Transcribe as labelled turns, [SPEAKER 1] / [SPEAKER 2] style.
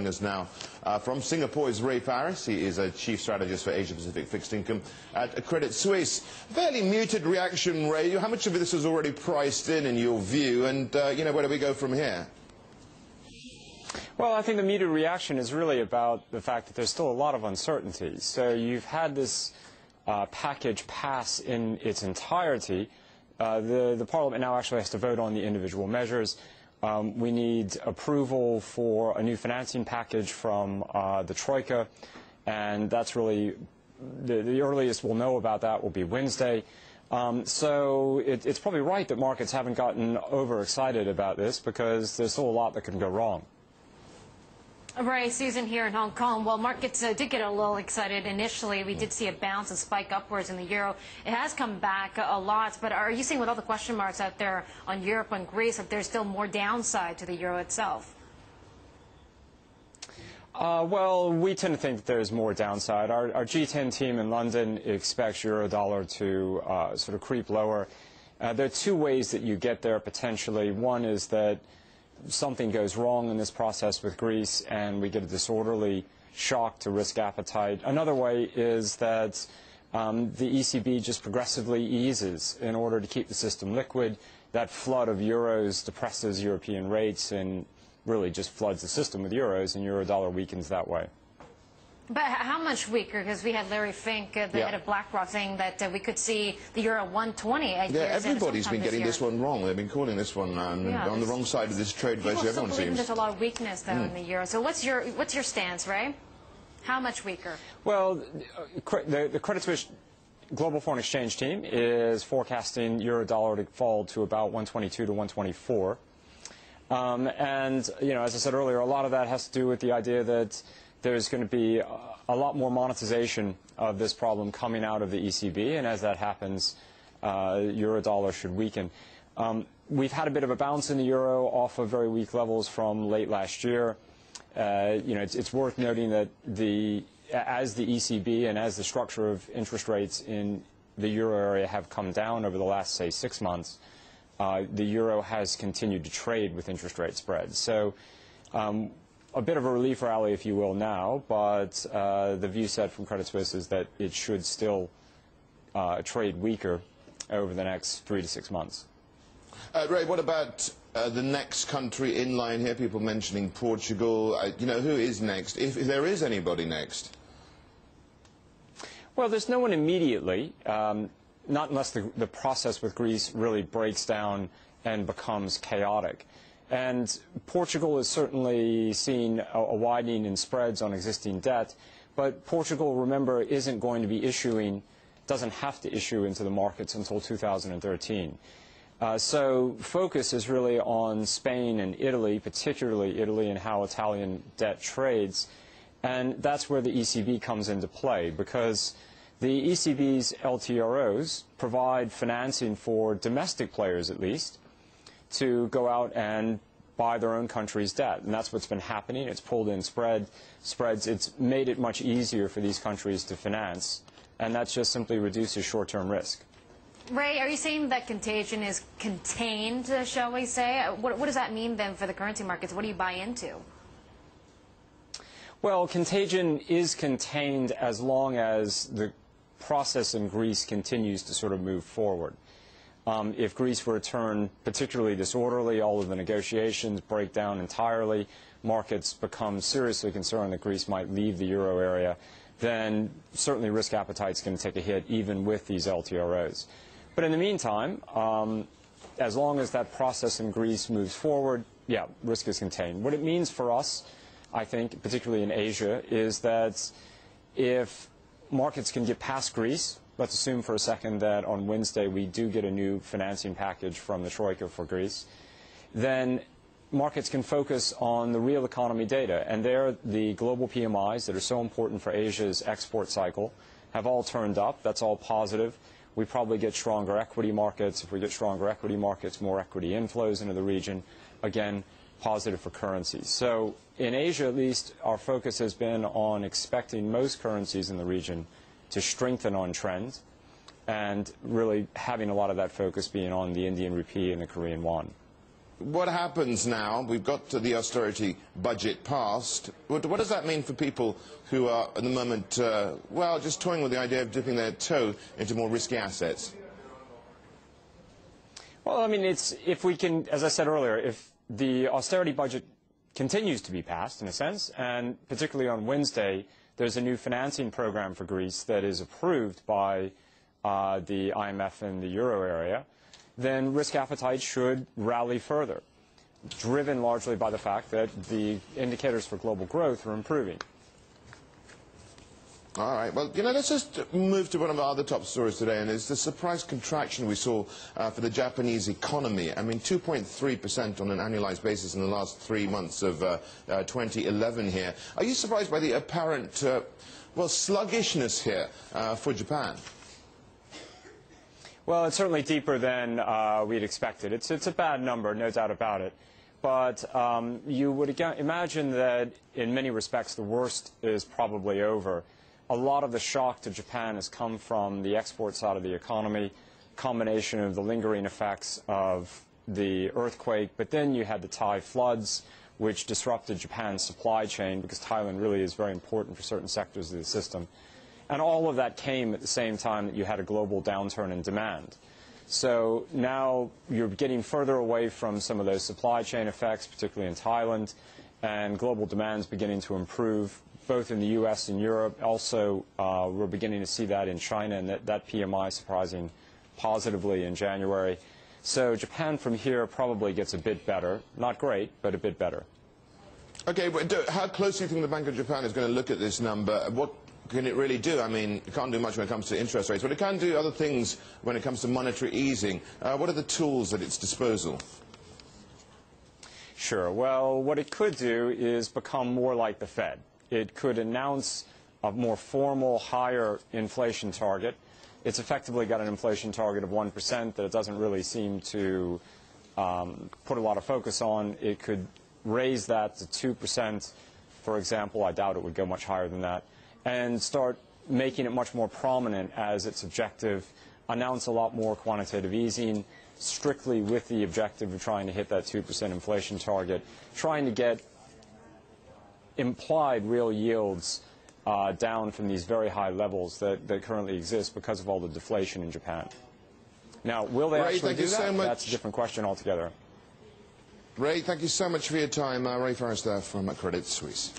[SPEAKER 1] join us now from Singapore is Farris. He is a chief strategist for Asia-Pacific fixed income at Credit Suisse. Fairly muted reaction, Ray. How much of this is already priced in your view? And, you know, where do we go from here?
[SPEAKER 2] Well, I think the muted reaction is really about the fact that there's still a lot of uncertainty. So you've had this package pass in its entirety. The Parliament now actually has to vote on the individual measures. We need approval for a new financing package from the Troika, and that's really the earliest we'll know about that will be Wednesday. So it's probably right that markets haven't gotten overexcited about this because there's still a lot that can go wrong.
[SPEAKER 3] Right, Susan here in Hong Kong. Well, markets did get a little excited initially. We did see a bounce and spike upwards in the euro. It has come back a lot, but are you seeing with all the question marks out there on Europe and Greece that there's still more downside to the euro itself?
[SPEAKER 2] Well, we tend to think that there's more downside. Our G10 team in London expects euro-dollar to sort of creep lower. There are two ways that you get there potentially. One is that something goes wrong in this process with Greece and we get a disorderly shock to risk appetite. Another way is that the ECB just progressively eases in order to keep the system liquid. That flood of euros depresses European rates and really just floods the system with euros, and euro-dollar weakens that way.
[SPEAKER 3] But how much weaker? Because we had Larry Fink, the head of BlackRock, saying that we could see the euro 120 at year's end.
[SPEAKER 1] Everybody's been getting this one wrong. They've been calling this one on the wrong side of this trade. Basically, everyone seems.
[SPEAKER 3] There's a lot of weakness though in the euro. So what's your stance, Ray? How much weaker?
[SPEAKER 2] Well, the Credit Suisse Global Foreign Exchange team is forecasting euro-dollar to fall to about 122 to 124. And you know, as I said earlier, a lot of that has to do with the idea that there's going to be a lot more monetization of this problem coming out of the ECB, and as that happens, euro-dollar should weaken. We've had a bit of a bounce in the euro off of very weak levels from late last year. You know, it's worth noting that as the ECB and as the structure of interest rates in the euro area have come down over the last, say, 6 months, the euro has continued to trade with interest rate spreads. So a bit of a relief rally, if you will, now, but the view set from Credit Suisse is that it should still trade weaker over the next 3 to 6 months.
[SPEAKER 1] Ray, what about the next country in line here? People mentioning Portugal. You know, who is next, if there is anybody next?
[SPEAKER 2] Well, there's no one immediately, not unless the process with Greece really breaks down and becomes chaotic. And Portugal has certainly seen a widening in spreads on existing debt, but Portugal, remember, isn't going to be issuing, doesn't have to issue into the markets until 2013. So focus is really on Spain and Italy, particularly Italy and how Italian debt trades. And that's where the ECB comes into play, because the ECB's LTROs provide financing for domestic players, at least, to go out and buy their own country's debt. And that's what's been happening. It's pulled in spreads. It's made it much easier for these countries to finance. And that just simply reduces short-term risk.
[SPEAKER 3] Ray, are you saying that contagion is contained, shall we say? What does that mean then for the currency markets? What do you buy into? Well,
[SPEAKER 2] contagion is contained as long as the process in Greece continues to sort of move forward. If Greece were to turn particularly disorderly, all of the negotiations break down entirely, markets become seriously concerned that Greece might leave the euro area, then certainly risk appetite's going to take a hit even with these LTROs. But in the meantime, as long as that process in Greece moves forward, yeah, risk is contained. What it means for us, I think, particularly in Asia, is that if markets can get past Greece, let's assume for a second that on Wednesday we do get a new financing package from the Troika for Greece, then markets can focus on the real economy data. And there, the global PMIs that are so important for Asia's export cycle have all turned up. That's all positive. We probably get stronger equity markets. If we get stronger equity markets, more equity inflows into the region. Again, positive for currencies. So in Asia, at least, our focus has been on expecting most currencies in the region to strengthen on trend, and really having a lot of that focus being on the Indian rupee and the Korean won.
[SPEAKER 1] what happens now? We've got the austerity budget passed. What does that mean for people who are at the moment, well, just toying with the idea of dipping their toe into more risky assets?
[SPEAKER 2] Well, I mean, if we can, as I said earlier, if the austerity budget continues to be passed, in a sense, and particularly on Wednesday, there's a new financing program for Greece that is approved by the IMF and the euro area, then risk appetite should rally further, driven largely by the fact that the indicators for global growth are improving.
[SPEAKER 1] All right. Well, let's just move to one of our other top stories today, and it's the surprise contraction we saw for the Japanese economy. I mean, 2.3% on an annualized basis in the last 3 months of 2011 here. Are you surprised by the apparent, well, sluggishness here for Japan?
[SPEAKER 2] Well, it's certainly deeper than we'd expected. It's a bad number, no doubt about it. But you would imagine that in many respects the worst is probably over. A lot of the shock to Japan has come from the export side of the economy, combination of the lingering effects of the earthquake, but then you had the Thai floods, which disrupted Japan's supply chain because Thailand really is very important for certain sectors of the system. And all of that came at the same time that you had a global downturn in demand. So now you're getting further away from some of those supply chain effects, particularly in Thailand, and global demand's beginning to improve, both in the U.S. and Europe. Also, we're beginning to see that in China, and that PMI surprising positively in January. So Japan from here probably gets a bit better. Not great, but a bit better.
[SPEAKER 1] Okay, but how close do you think the Bank of Japan is going to look at this number? What can it really do? I mean, it can't do much when it comes to interest rates, but it can do other things when it comes to monetary easing. What are the tools at its disposal?
[SPEAKER 2] Sure. Well, what it could do is become more like the Fed. It could announce a more formal, higher inflation target. It's effectively got an inflation target of 1% that it doesn't really seem to put a lot of focus on. It could raise that to 2%, for example. I doubt it would go much higher than that. And start making it much more prominent as its objective, announce a lot more quantitative easing, strictly with the objective of trying to hit that 2% inflation target, trying to get implied real yields down from these very high levels that currently exist because of all the deflation in Japan. Now, will they actually do that? That's a different question altogether.
[SPEAKER 1] Ray, thank you so much for your time. Ray Farris there from Credit Suisse.